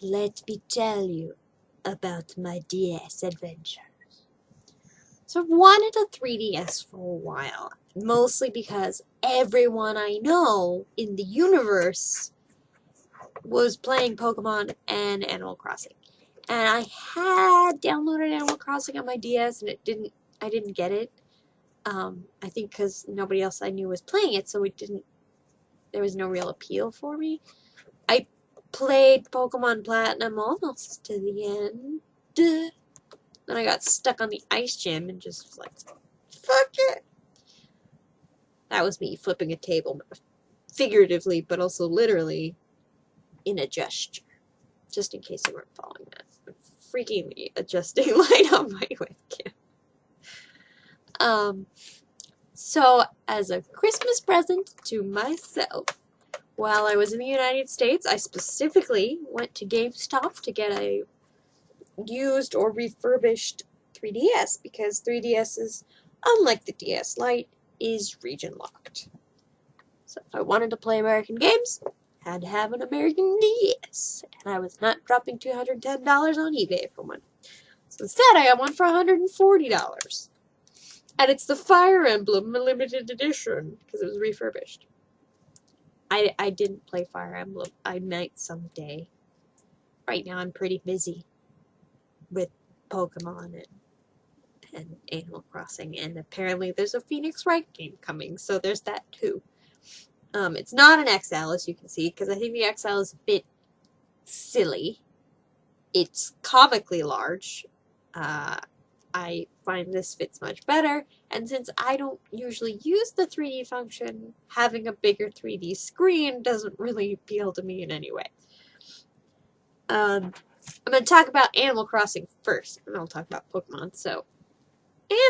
let me tell you about my DS adventure. So I've wanted a 3DS for a while, mostly because everyone I know in the universe was playing Pokemon and Animal Crossing. And I had downloaded Animal Crossing on my DS and I didn't get it. I think because nobody else I knew was playing it, so there was no real appeal for me. I played Pokemon Platinum almost to the end. Then I got stuck on the ice gym and just was like, fuck it. That was me flipping a table, figuratively, but also literally in a gesture. Just in case you weren't following that. I'm freakingly adjusting light on my webcam. So as a Christmas present to myself, while I was in the United States, I specifically went to GameStop to get a used or refurbished 3DS because 3DS's, unlike the DS Lite, is region locked. So if I wanted to play American games, I had to have an American DS, and I was not dropping $210 on eBay for one. So instead, I got one for $140, and it's the Fire Emblem limited edition because it was refurbished. I didn't play Fire Emblem. I might someday. Right now, I'm pretty busy with Pokemon and Animal Crossing, and apparently there's a Phoenix Wright game coming, so there's that too. It's not an XL, as you can see, because I think the XL is a bit silly. It's comically large. I find this fits much better, and since I don't usually use the 3D function, having a bigger 3D screen doesn't really appeal to me in any way. I'm going to talk about Animal Crossing first, and I'll talk about Pokemon. So,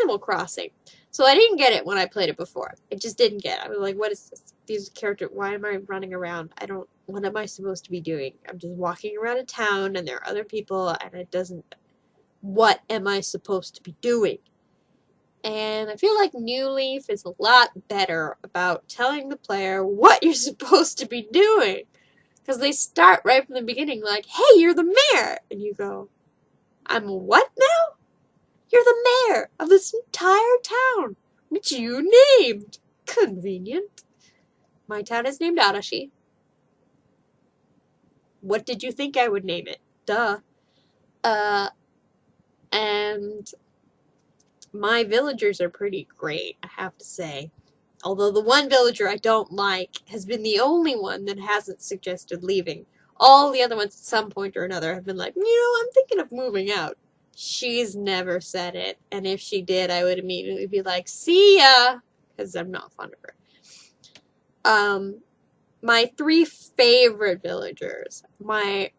Animal Crossing. So I didn't get it when I played it before. I just didn't get it. I was like, what is this? These characters, why am I running around? What am I supposed to be doing? I'm just walking around a town, and there are other people, and it doesn't, what am I supposed to be doing? And I feel like New Leaf is a lot better about telling the player what you're supposed to be doing. Because they start right from the beginning like, hey, you're the mayor! And you go, I'm what now? You're the mayor of this entire town, which you named. Convenient. My town is named Arashi. What did you think I would name it? Duh. And my villagers are pretty great, I have to say. Although the one villager I don't like has been the only one that hasn't suggested leaving. All the other ones at some point or another have been like, I'm thinking of moving out. She's never said it, and if she did, I would immediately be like, see ya, because I'm not fond of her. My 3 favorite villagers, I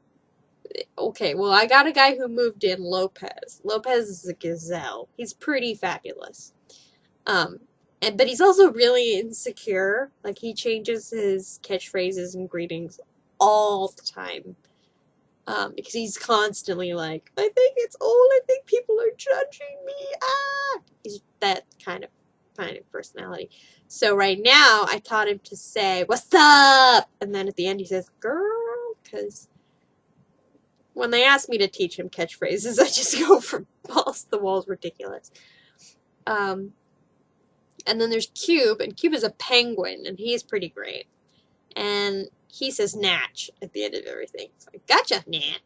got a guy who moved in, Lopez. Lopez is a gazelle. He's pretty fabulous. But he's also really insecure. Like, he changes his catchphrases and greetings all the time. Because he's constantly like, I think it's old, I think people are judging me, He's that kind of personality. So right now, I taught him to say, what's up? And then at the end he says, girl, because when they ask me to teach him catchphrases, I just go from balls to the walls ridiculous. And then there's Cube, and Cube is a penguin, and he's pretty great. And he says Natch at the end of everything. So I gotcha, Nat.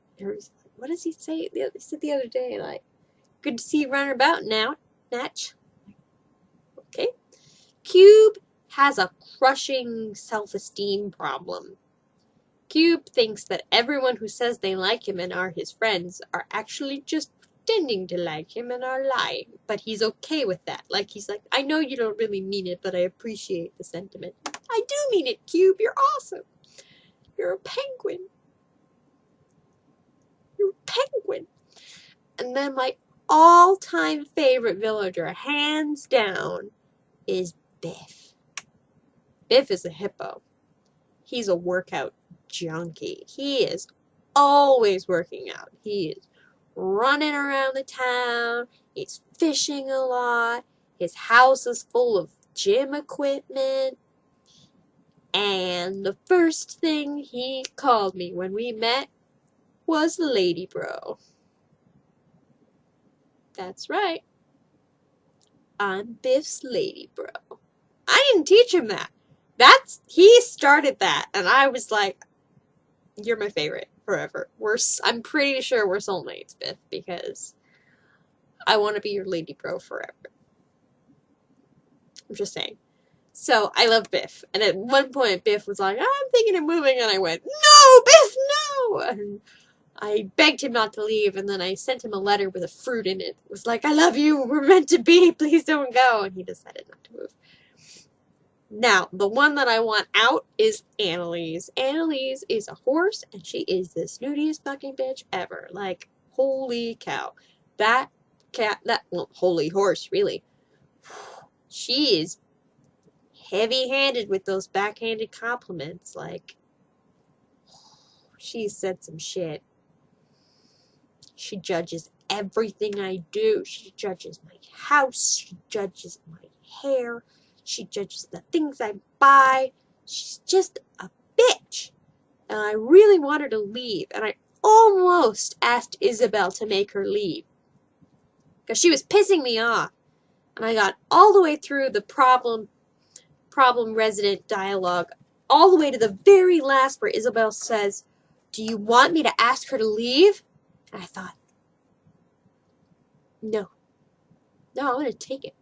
What does he say? He said the other day, like, good to see you running about now, Natch. Okay. Cube has a crushing self-esteem problem. Cube thinks that everyone who says they like him and are his friends are actually just pretending to like him and are lying. But he's okay with that. Like, he's like, I know you don't really mean it, but I appreciate the sentiment. I do mean it, Cube. You're awesome. You're a penguin. You're a penguin. And then my all-time favorite villager, hands down, is Biff. Biff is a hippo. He's a workout junkie. He is always working out. He is running around the town. He's fishing a lot. His house is full of gym equipment. And the first thing he called me when we met was Lady Bro. That's right. I'm Biff's Lady Bro. I didn't teach him that. He started that, and I was like, you're my favorite forever. I'm pretty sure we're soulmates, Biff, because I want to be your Lady Bro forever. I'm just saying. So, I love Biff. And at one point, Biff was like, I'm thinking of moving, and I went, no, Biff, no! And I begged him not to leave, and then I sent him a letter with a fruit in it. It was like, I love you, we're meant to be, please don't go. And he decided not to move. Now, the one that I want out is Annalise. Annalise is a horse, and she is the snootiest fucking bitch ever. Like, holy cow. Holy horse, really. She is heavy-handed with those backhanded compliments. Like, she said some shit. She judges everything I do. She judges my house. She judges my hair. She judges the things I buy. She's just a bitch. And I really want her to leave. And I almost asked Isabel to make her leave. Because she was pissing me off. And I got all the way through the problem resident dialogue. All the way to the very last where Isabel says, do you want me to ask her to leave? And I thought, no. No, I'm going to take it.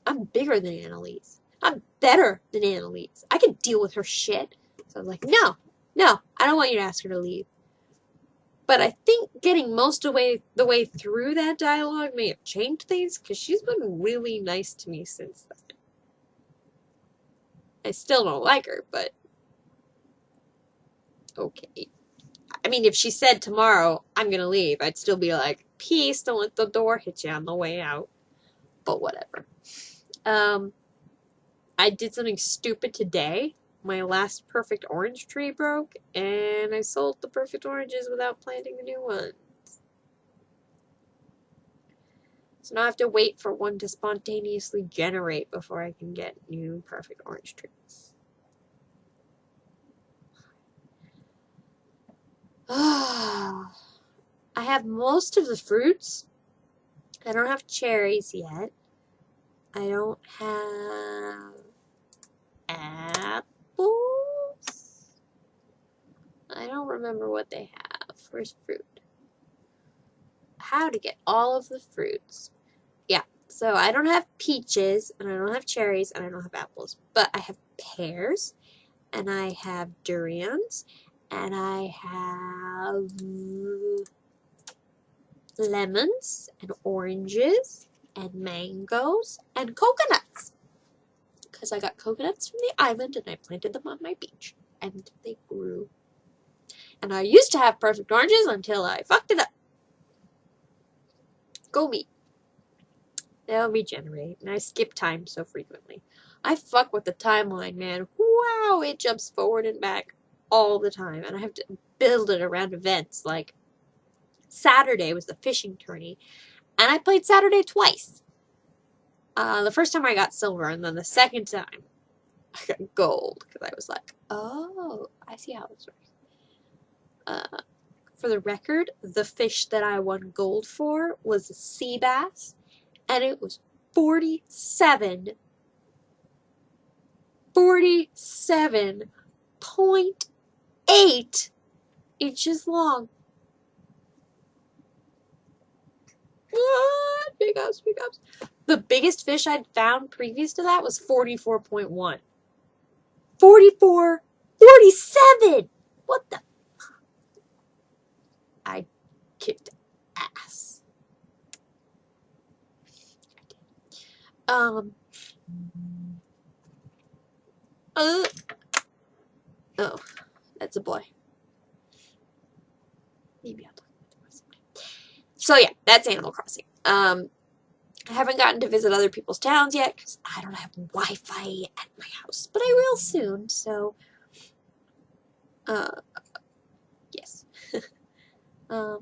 I'm bigger than Annalise. I'm better than Annalise. I can deal with her shit. So I was like, no, I don't want you to ask her to leave. But I think getting most of the way through that dialogue may have changed things, because she's been really nice to me since then. I still don't like her, but okay. I mean, if she said tomorrow, I'm going to leave, I'd still be like, peace, don't let the door hit you on the way out. But whatever. I did something stupid today. My last perfect orange tree broke, and I sold the perfect oranges without planting the new ones. So now I have to wait for one to spontaneously generate before I can get new perfect orange trees. I have most of the fruits. I don't have cherries yet. I don't have apples. I don't remember what they have. Where's fruit? How to get all of the fruits. Yeah, so I don't have peaches, and I don't have cherries, and I don't have apples. But I have pears, and I have durians, and I have lemons, and oranges, and mangoes, and coconuts. Because I got coconuts from the island, and I planted them on my beach. And they grew. And I used to have perfect oranges until I fucked it up. Go me. They'll regenerate, and I skip time so frequently. I fuck with the timeline, man. Wow, it jumps forward and back all the time, and I have to build it around events. Like, Saturday was the fishing tourney, and I played Saturday twice. The first time I got silver, and then the second time I got gold, because I was like, oh, I see how this works. For the record, the fish that I won gold for was a sea bass, and it was 47.8 inches long. What? Big ups, big ups. The biggest fish I'd found previous to that was 44.1. 47! What the? I kicked ass. Oh, that's a boy. Maybe I'll talk about the boy someday. So yeah, that's Animal Crossing. I haven't gotten to visit other people's towns yet because I don't have Wi-Fi at my house, but I will soon. So, yes.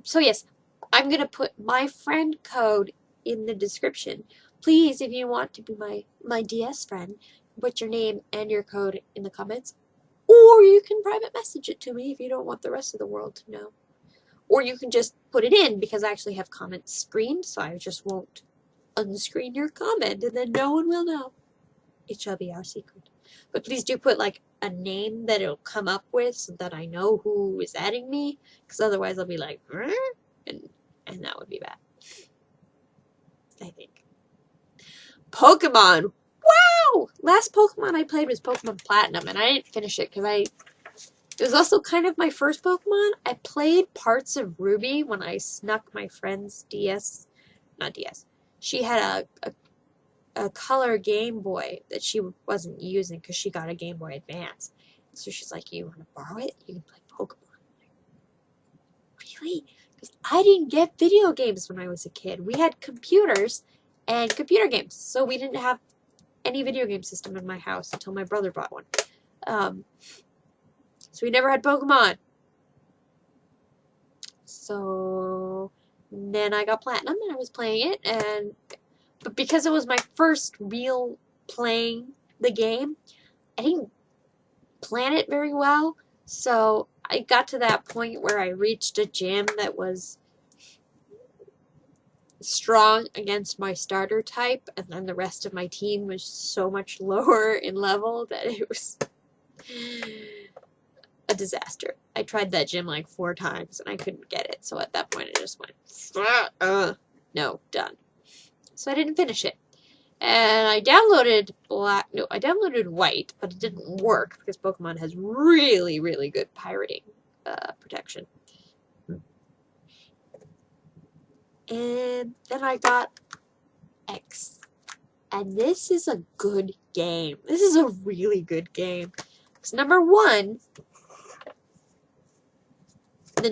So yes, I'm gonna put my friend code in the description. Please, if you want to be my DS friend, put your name and your code in the comments, or you can private message it to me if you don't want the rest of the world to know. Or you can just put it in, because I actually have comments screened, so I just won't unscreen your comment, and then no one will know. It shall be our secret. But please do put like a name that it'll come up with, so that I know who is adding me, because otherwise I'll be like, and that would be bad, I think. Pokemon. Wow! Last Pokemon I played was Pokemon Platinum, and I didn't finish it because it was also kind of my first Pokemon. I played parts of Ruby when I snuck my friend's not DS. She had a color Game Boy that she wasn't using because she got a Game Boy Advance. So she's like, "You want to borrow it? You can play Pokemon." Really? Because I didn't get video games when I was a kid. We had computers and computer games, so we didn't have any video game system in my house until my brother bought one. So we never had Pokemon. So then I got Platinum and I was playing it, but because it was my first real playing the game, I didn't plan it very well. So I got to that point where I reached a gym that was strong against my starter type, and then the rest of my team was so much lower in level that it was a disaster. I tried that gym like 4 times and I couldn't get it, so at that point I just went, no, done. So I didn't finish it. And I downloaded White, but it didn't work because Pokemon has really, really good pirating protection. And then I got X. And this is a good game. This is a really good game. Because number one, the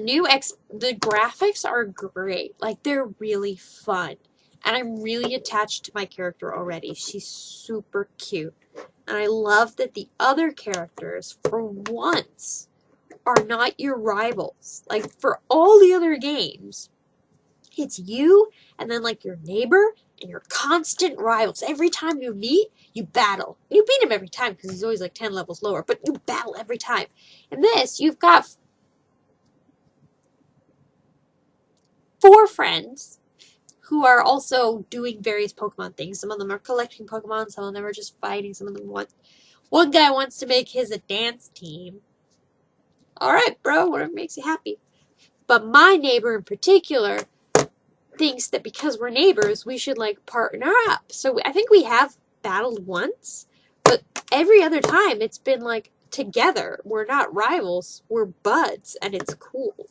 graphics are great. Like, they're really fun. And I'm really attached to my character already. She's super cute. And I love that the other characters, for once, are not your rivals. Like, for all the other games, it's you and then, like, your neighbor and your constant rivals. Every time you meet, you battle. You beat him every time because he's always, like, 10 levels lower. But you battle every time. In this, you've got 4 friends who are also doing various Pokemon things. Some of them are collecting Pokemon, some of them are just fighting, some of them one guy wants to make his a dance team. Alright, bro, whatever makes you happy. But my neighbor in particular thinks that because we're neighbors, we should, like, partner up. So I think we have battled once, but every other time it's been, like, together. We're not rivals, we're buds, and it's cool.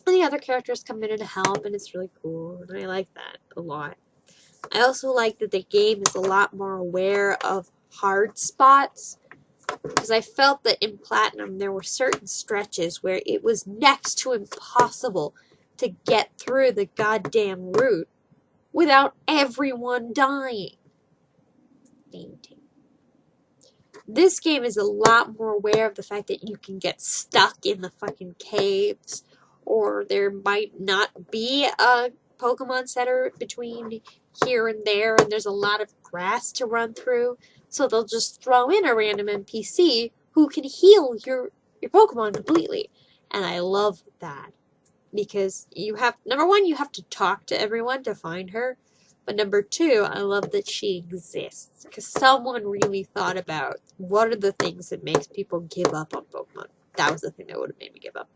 And the other characters come in to help, and it's really cool, and I like that a lot. I also like that the game is a lot more aware of hard spots, because I felt that in Platinum there were certain stretches where it was next to impossible to get through the goddamn route without everyone dying. This game is a lot more aware of the fact that you can get stuck in the fucking caves, or there might not be a Pokemon Center between here and there, and there's a lot of grass to run through, so they'll just throw in a random NPC who can heal your Pokemon completely. And I love that, because number one, you have to talk to everyone to find her, but number 2, I love that she exists, because someone really thought about what are the things that makes people give up on Pokemon. That was the thing that would have made me give up.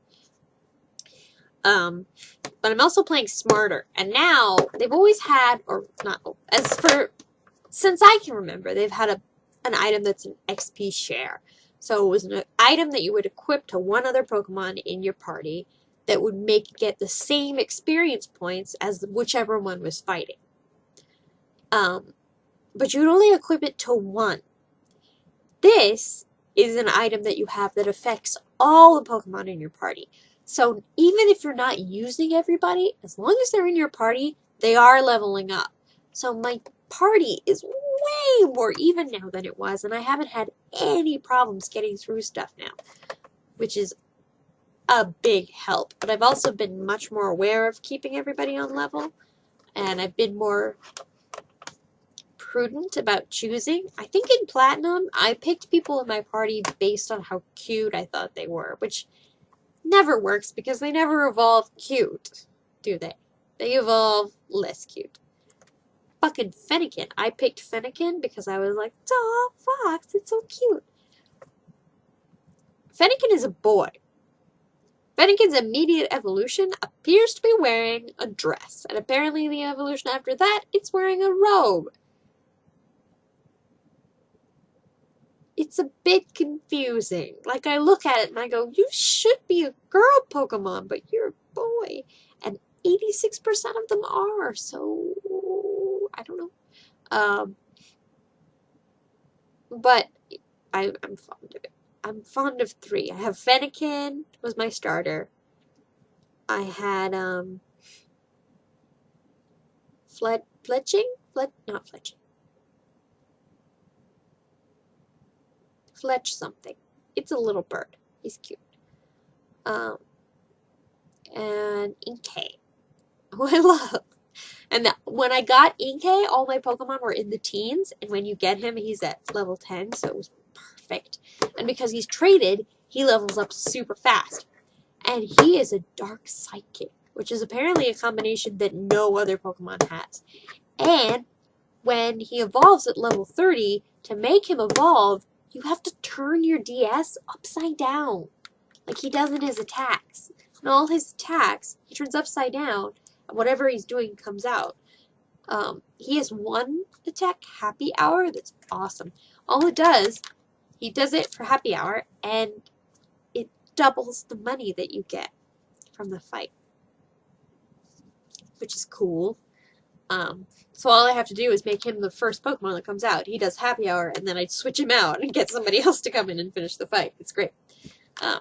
But I'm also playing smarter, and now they've always had, since I can remember, they've had an item that's an XP share. So it was an item that you would equip to one other Pokemon in your party that would get the same experience points as whichever one was fighting. But you would only equip it to one. This is an item that you have that affects all the Pokemon in your party. So even if you're not using everybody, as long as they're in your party, they are leveling up. So my party is way more even now than it was, and I haven't had any problems getting through stuff now, which is a big help. But I've also been much more aware of keeping everybody on level, and I've been more prudent about choosing. I think in Platinum, I picked people in my party based on how cute I thought they were, which never works because they never evolve cute, do they? They evolve less cute. Fucking Fennekin. I picked Fennekin because I was like, "Aw, fox, it's so cute." Fennekin is a boy. Fennekin's immediate evolution appears to be wearing a dress, and apparently the evolution after that, it's wearing a robe. It's a bit confusing. Like, I look at it and I go, you should be a girl Pokemon, but you're a boy. And 86% of them are, so I don't know. But I'm fond of it. I'm fond of 3. I have Fennekin was my starter. I had not Fletching. Fletch something. It's a little bird. He's cute. And Inkay, who I love. And when I got Inkay, all my Pokemon were in the teens, and when you get him, he's at level 10, so it was perfect. And because he's traded, he levels up super fast. And he is a dark psychic, which is apparently a combination that no other Pokemon has. And when he evolves at level 30, to make him evolve, you have to turn your DS upside down, like he does in his attacks. And all his attacks, he turns upside down, and whatever he's doing comes out. He has one attack, Happy Hour, that's awesome. All it does, he does it for Happy Hour, and it doubles the money that you get from the fight, which is cool. So all I have to do is make him the first Pokemon that comes out. He does Happy Hour, and then I switch him out and get somebody else to come in and finish the fight. It's great. No,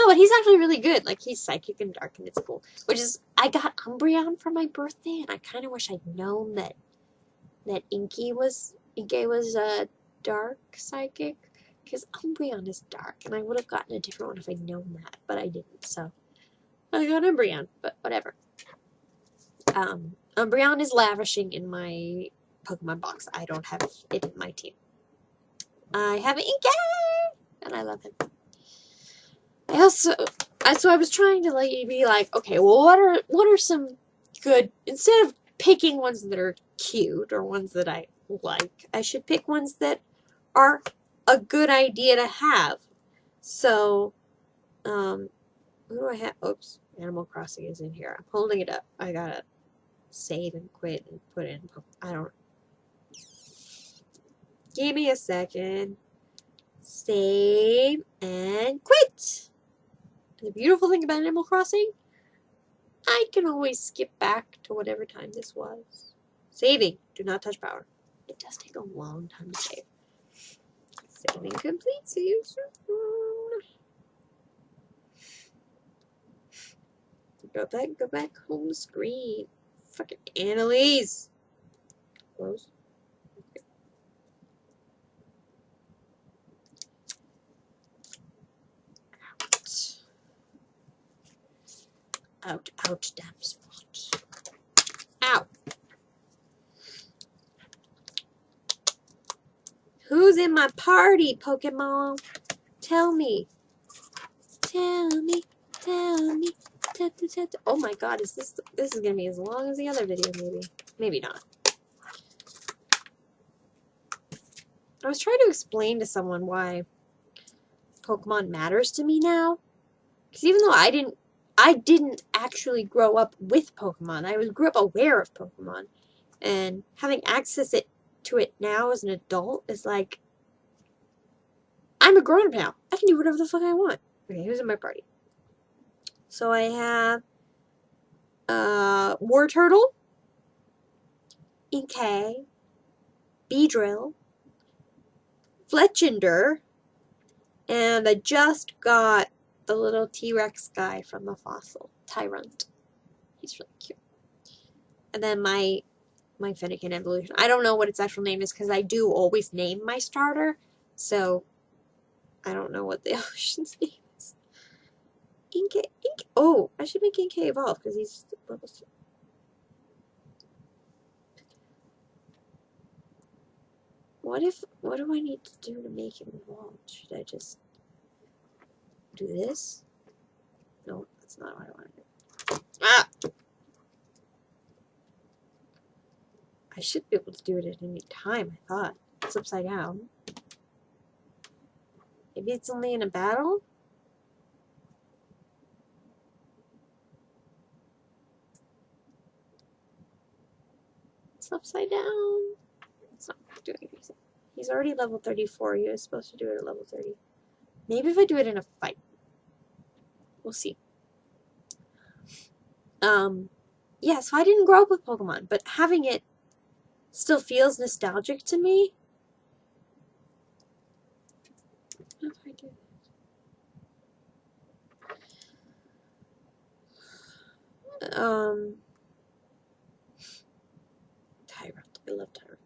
but he's actually really good. Like, he's psychic and dark, and it's cool. Which is, I got Umbreon for my birthday, and I kind of wish I'd known that Inkay was dark psychic, because Umbreon is dark, and I would have gotten a different one if I'd known that, but I didn't. So I got Umbreon, but whatever. Umbreon is lavishing in my Pokemon box. I don't have it in my team. I have Inkay, and I love him. So I was trying to be like, okay, well, what are some good, instead of picking ones that are cute or ones that I like, I should pick ones that are a good idea to have. So, who do I have? Oops, Animal Crossing is in here. I'm holding it up. I gotta save and quit and put in. I don't. Give me a second. Save and quit. The beautiful thing about Animal Crossing, I can always skip back to whatever time this was. Saving. Do not touch power. It does take a long time to save. Saving complete. Save soon. Go back home screen. Fucking Annalise. Close. Ouch, damn spot. Ow. Who's in my party, Pokemon? Tell me. Tell me. Oh my god, this is gonna be as long as the other video, maybe. Maybe not. I was trying to explain to someone why Pokemon matters to me now. Because even though I didn't actually grow up with Pokemon. I grew up aware of Pokemon. And having access to it now as an adult is like, I'm a grown-up now. I can do whatever the fuck I want. Okay, who's in my party? So I have War Turtle, Inkay, Beedrill, Fletchinder, and I just got the little T-Rex guy from the fossil, Tyrant. He's really cute. And then my Fennekin evolution. I don't know what its actual name is because I do always name my starter, so I don't know what the evolution's name is. Inkay. Oh, I should make Inkay evolve because he's level 2. What do I need to do to make him evolve? Should I just do this? No, that's not what I want to do. Ah! I should be able to do it at any time, I thought. It's upside down. Maybe it's only in a battle? It's upside down. It's not doing anything. He's already level 34. He was supposed to do it at level 30. Maybe if I do it in a fight. We'll see. Yeah, so I didn't grow up with Pokemon, but having it still feels nostalgic to me. What if I do that? Tyrant. I love Tyrant.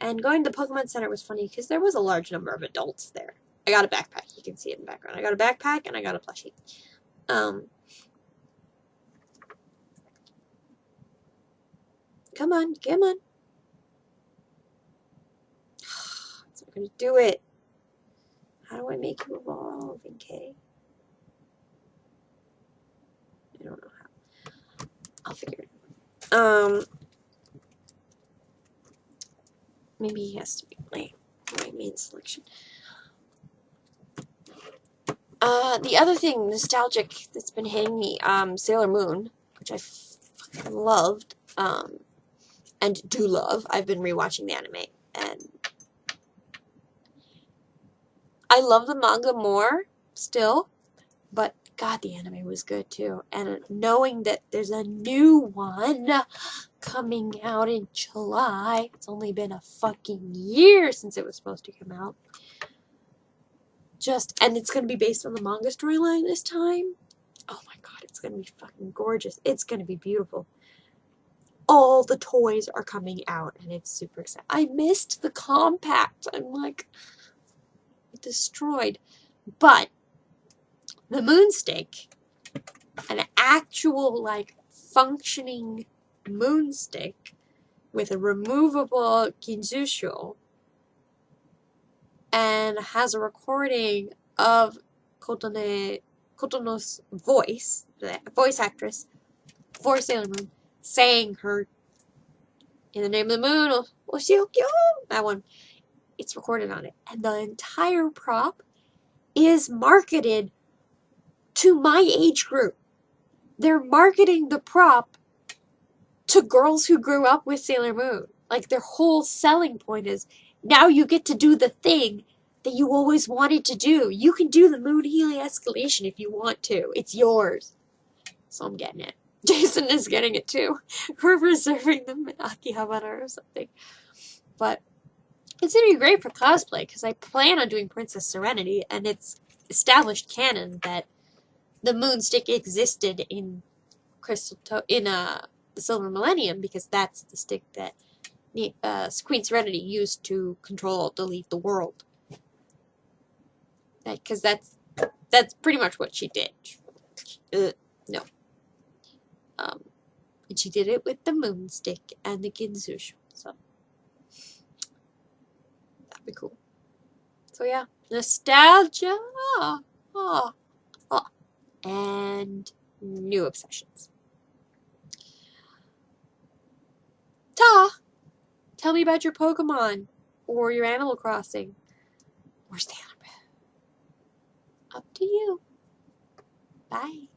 And going to the Pokemon Center was funny because there was a large number of adults there. I got a backpack. You can see it in the background. I got a backpack and I got a plushie. Come on, come on. It's not going to do it. How do I make you evolve, okay? I don't know how. I'll figure it out. Maybe he has to be my main selection. The other thing, nostalgic, that's been hitting me, SailorMoon, which I fucking loved, and do love. I've been rewatching the anime, and I love the manga more, still, but God, the anime was good, too. And knowing that there's a new one coming out in July, it's only been a fucking year since it was supposed to come out. And it's going to be based on the manga storyline this time. Oh my God, it's going to be fucking gorgeous. It's going to be beautiful. All the toys are coming out, and it's super exciting. I missed the compact. I'm like destroyed. But the moonstick, an actual like functioning moonstick with a removable Kinzusho, and has a recording of Kotono's voice, the voice actress for Sailor Moon, saying her "In the name of the moon, Oshiokyo," that one. It's recorded on it. And the entire prop is marketed to my age group. They're marketing the prop to girls who grew up with Sailor Moon. Like, their whole selling point is, now you get to do the thing that you always wanted to do. You can do the Moon Healy escalation if you want to. It's yours. So I'm getting it. Jason is getting it too. We're reserving them in Akihabara or something. But it's going to be great for cosplay because I plan on doing Princess Serenity, and it's established canon that the Moonstick existed in the Silver Millennium, because that's the stick that Queen Serenity used to delete the world. Because that's pretty much what she did. No. And she did it with the Moonstick and the Kinzusho. So that'd be cool. So yeah, nostalgia. And new obsessions. Tell me about your Pokemon, or your Animal Crossing, or SailorMoon. Up to you. Bye.